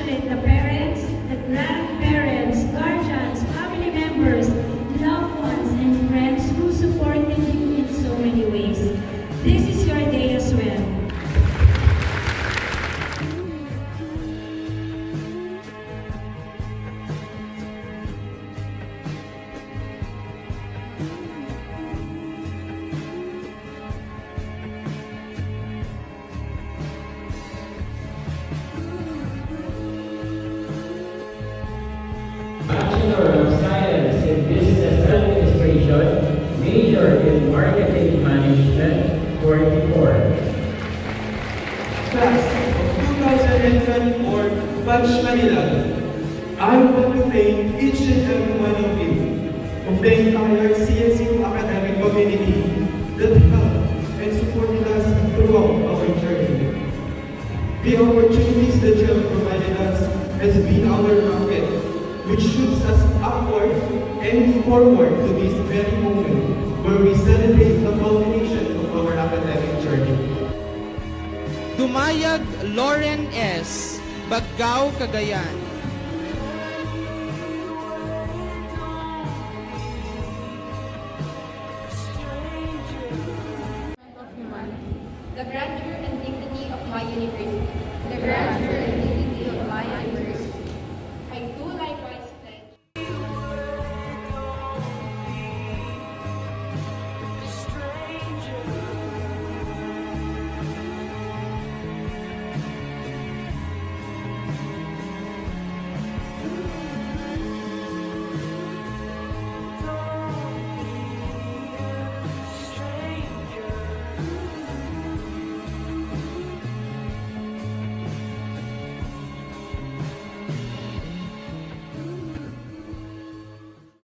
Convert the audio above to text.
congratulate the parents, the grandparents, guardians, family members, loved ones, and friends who supported you in so many ways. This is your day as well. Bachelor of Science in Business Administration, major in Marketing Management, 44. Class of 2024, Batch Manila. I want to thank each and every one of you, of the entire CSU academic community that helped and supported us throughout our journey. The opportunities that you have provided us has been our rocket, which shoots us upward and forward to this very moment where we celebrate the culmination of our academic journey. Dumayag Lauren S., Baggao, Cagayan. The grandeur and dignity of my university. The grandeur